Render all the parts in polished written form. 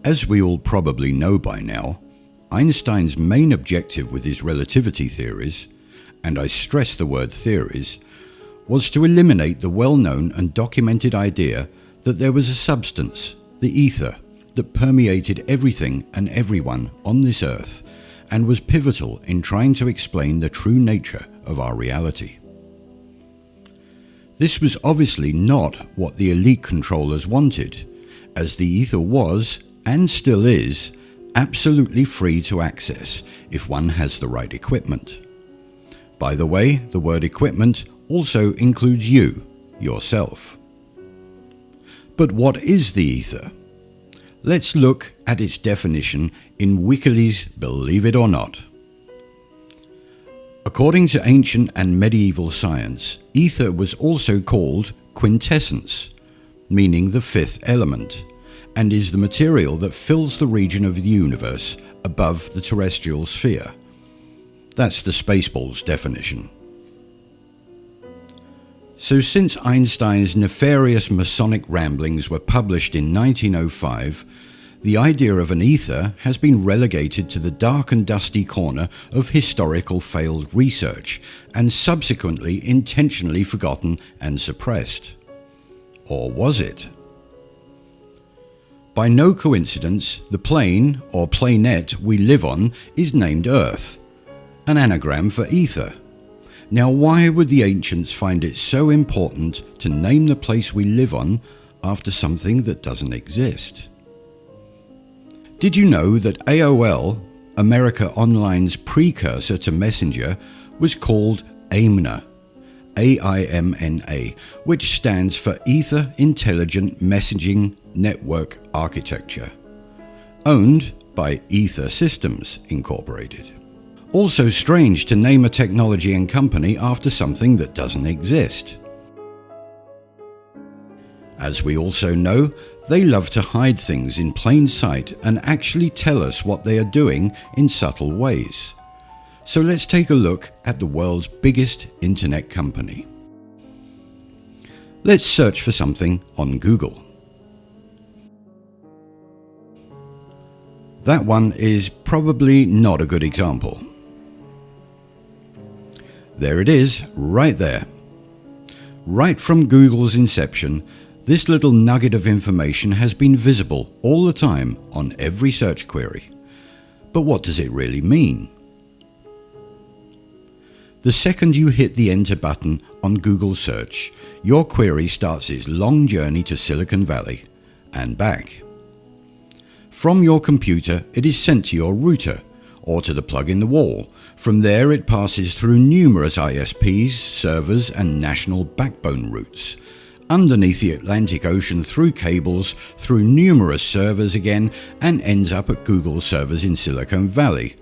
As we all probably know by now, Einstein's main objective with his relativity theories, and I stress the word theories, was to eliminate the well-known and documented idea that there was a substance, the ether, that permeated everything and everyone on this earth and was pivotal in trying to explain the true nature of our reality. This was obviously not what the elite controllers wanted, as the ether was, and still is, absolutely free to access if one has the right equipment. By the way, the word equipment also includes you, yourself. But what is the ether? Let's look at its definition in Wikileaks' Believe It or Not. According to ancient and medieval science, ether was also called quintessence, meaning the fifth element, and is the material that fills the region of the universe above the terrestrial sphere. That's the Spaceballs definition. So since Einstein's nefarious Masonic ramblings were published in 1905, the idea of an ether has been relegated to the dark and dusty corner of historical failed research and subsequently intentionally forgotten and suppressed. Or was it? By no coincidence, the plane or planet we live on is named Earth, an anagram for ether. Now, why would the ancients find it so important to name the place we live on after something that doesn't exist? Did you know that AOL, America Online's precursor to Messenger, was called AIMNA, AIMNA, which stands for Ether Intelligent Messaging Network Architecture, owned by Ether Systems Incorporated. Also strange to name a technology and company after something that doesn't exist. As we also know, they love to hide things in plain sight and actually tell us what they are doing in subtle ways. So let's take a look at the world's biggest internet company. Let's search for something on Google. That one is probably not a good example. There it is, right there. Right from Google's inception, this little nugget of information has been visible all the time on every search query. But what does it really mean? The second you hit the enter button on Google search, your query starts its long journey to Silicon Valley and back. From your computer, it is sent to your router or to the plug in the wall. From there, it passes through numerous ISPs, servers, and national backbone routes, underneath the Atlantic Ocean through cables, through numerous servers again, and ends up at Google servers in Silicon Valley.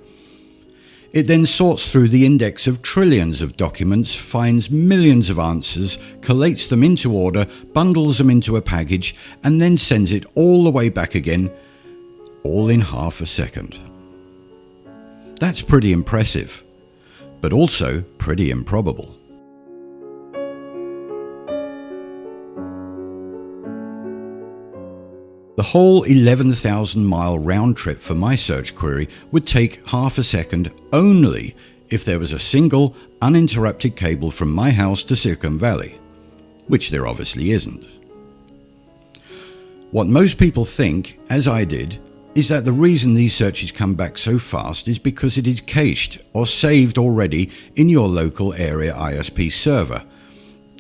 It then sorts through the index of trillions of documents, finds millions of answers, collates them into order, bundles them into a package, and then sends it all the way back again, all in half a second. That's pretty impressive, but also pretty improbable. The whole 11,000-mile round trip for my search query would take half a second only if there was a single, uninterrupted cable from my house to Silicon Valley, which there obviously isn't. What most people think, as I did, is that the reason these searches come back so fast is because it is cached or saved already in your local area ISP server.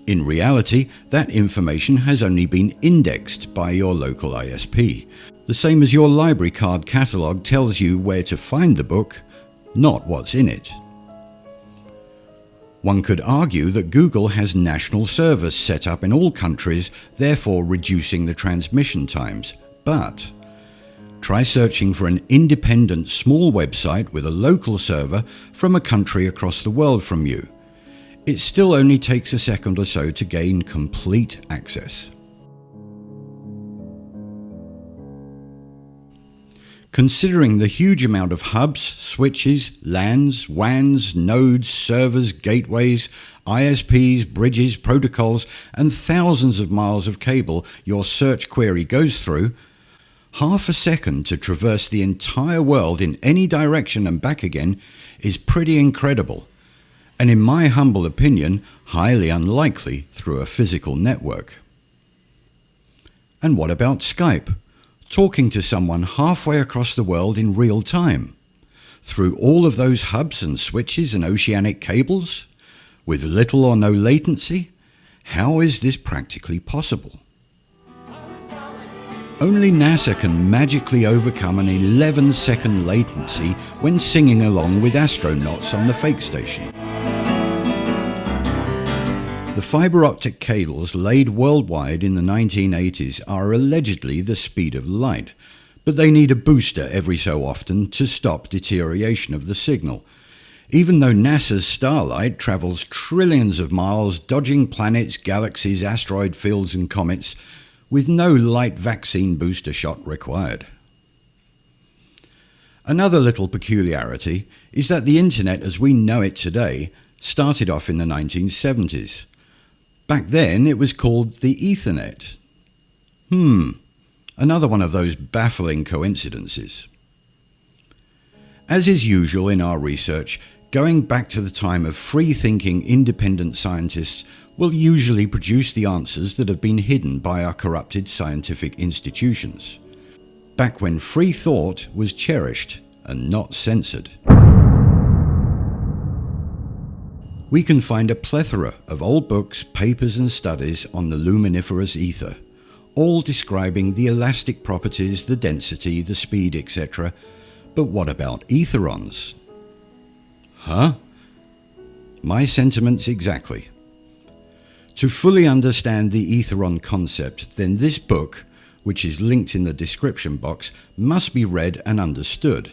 In reality, that information has only been indexed by your local ISP, the same as your library card catalogue tells you where to find the book, not what's in it. One could argue that Google has national servers set up in all countries, therefore reducing the transmission times, but try searching for an independent small website with a local server from a country across the world from you. It still only takes a second or so to gain complete access. Considering the huge amount of hubs, switches, LANs, WANs, nodes, servers, gateways, ISPs, bridges, protocols, and thousands of miles of cable your search query goes through, Half a second to traverse the entire world in any direction and back again is pretty incredible, and in my humble opinion, highly unlikely through a physical network. And what about Skype? Talking to someone halfway across the world in real time, through all of those hubs and switches and oceanic cables, with little or no latency? How is this practically possible? Only NASA can magically overcome an 11-second latency when singing along with astronauts on the fake station. The fibre optic cables laid worldwide in the 1980s are allegedly the speed of light, but they need a booster every so often to stop deterioration of the signal, even though NASA's Starlight travels trillions of miles dodging planets, galaxies, asteroid fields and comets, with no light vaccine booster shot required. Another little peculiarity is that the internet as we know it today started off in the 1970s. Back then it was called the Ethernet. Another one of those baffling coincidences. As is usual in our research, going back to the time of free-thinking independent scientists will usually produce the answers that have been hidden by our corrupted scientific institutions, back when free thought was cherished and not censored. We can find a plethora of old books, papers and studies on the luminiferous ether, all describing the elastic properties, the density, the speed, etc. But what about etherons? Huh? My sentiments exactly. To fully understand the Aetheron concept, then this book, which is linked in the description box, must be read and understood.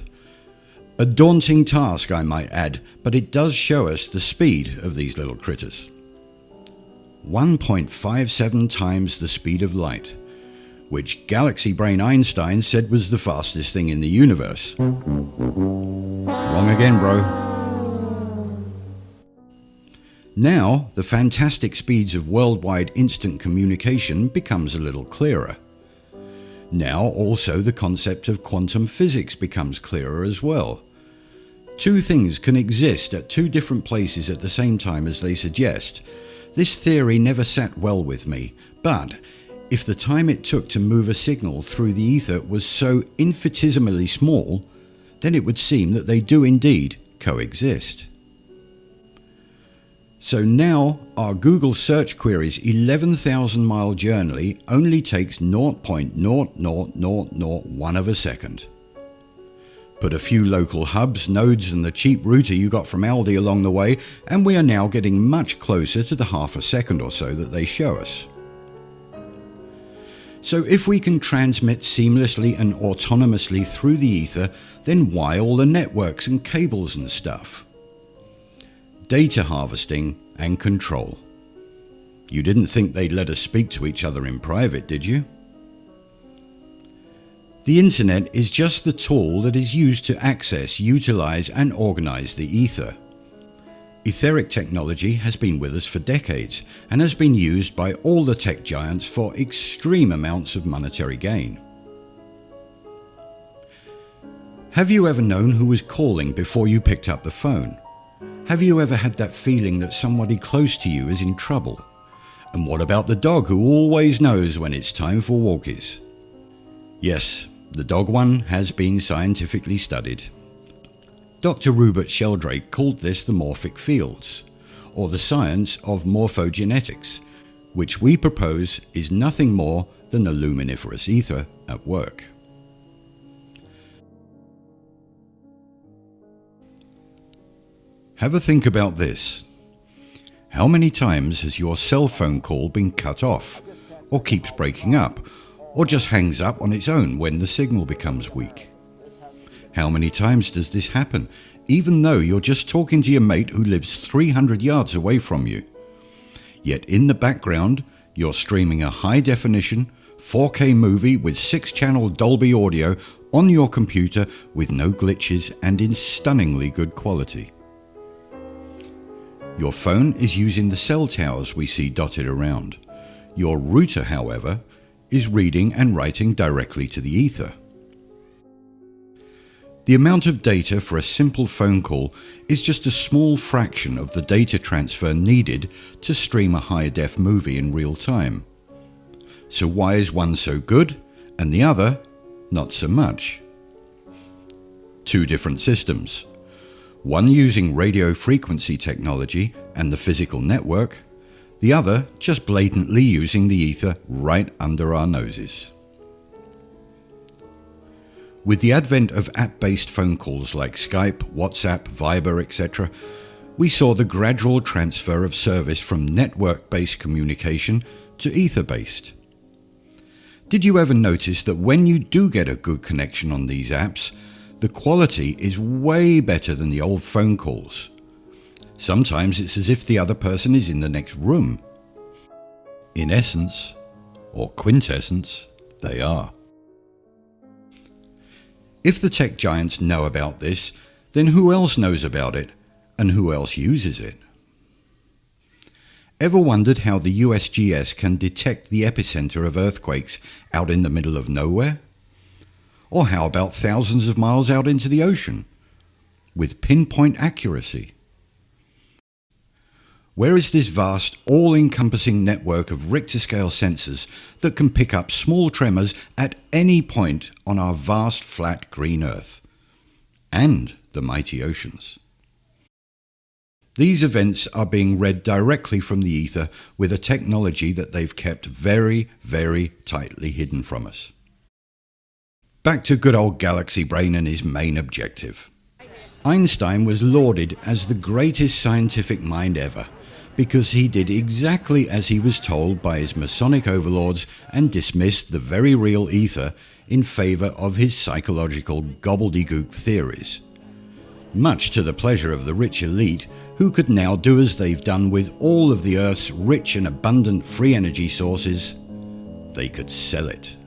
A daunting task, I might add, but it does show us the speed of these little critters. 1.57 times the speed of light, which galaxy brain Einstein said was the fastest thing in the universe. Wrong again, bro. Now, the fantastic speeds of worldwide instant communication becomes a little clearer. Now also the concept of quantum physics becomes clearer as well. Two things can exist at two different places at the same time as they suggest. This theory never sat well with me, but if the time it took to move a signal through the ether was so infinitesimally small, then it would seem that they do indeed coexist. So now our Google search query's 11,000 mile journey only takes 0.00001 of a second. Put a few local hubs, nodes and the cheap router you got from Aldi along the way and we are now getting much closer to the half a second or so that they show us. So if we can transmit seamlessly and autonomously through the ether, then why all the networks and cables and stuff? Data harvesting and control. You didn't think they'd let us speak to each other in private, did you? The internet is just the tool that is used to access, utilize and organize the ether. Etheric technology has been with us for decades and has been used by all the tech giants for extreme amounts of monetary gain. Have you ever known who was calling before you picked up the phone? Have you ever had that feeling that somebody close to you is in trouble? And what about the dog who always knows when it's time for walkies? Yes, the dog one has been scientifically studied. Dr. Rupert Sheldrake called this the morphic fields, or the science of morphogenetics, which we propose is nothing more than the luminiferous ether at work. Have a think about this. How many times has your cell phone call been cut off, or keeps breaking up, or just hangs up on its own when the signal becomes weak? How many times does this happen, even though you're just talking to your mate who lives 300 yards away from you? Yet in the background, you're streaming a high-definition 4K movie with 6-channel Dolby audio on your computer with no glitches and in stunningly good quality. Your phone is using the cell towers we see dotted around. Your router, however, is reading and writing directly to the ether. The amount of data for a simple phone call is just a small fraction of the data transfer needed to stream a high-def movie in real time. So why is one so good and the other not so much? Two different systems. One using radio frequency technology and the physical network, the other just blatantly using the ether right under our noses. With the advent of app-based phone calls like Skype, WhatsApp, Viber, etc., we saw the gradual transfer of service from network-based communication to ether-based. Did you ever notice that when you do get a good connection on these apps, the quality is way better than the old phone calls? Sometimes it's as if the other person is in the next room. In essence, or quintessence, they are. If the tech giants know about this, then who else knows about it, and who else uses it? Ever wondered how the USGS can detect the epicenter of earthquakes out in the middle of nowhere? Or how about thousands of miles out into the ocean, with pinpoint accuracy? Where is this vast, all-encompassing network of Richter-scale sensors that can pick up small tremors at any point on our vast, flat green Earth and the mighty oceans? These events are being read directly from the ether with a technology that they've kept very, very tightly hidden from us. Back to good old Galaxy Brain and his main objective. Einstein was lauded as the greatest scientific mind ever, because he did exactly as he was told by his Masonic overlords and dismissed the very real ether in favour of his psychological gobbledygook theories. Much to the pleasure of the rich elite, who could now do as they've done with all of the Earth's rich and abundant free energy sources: they could sell it.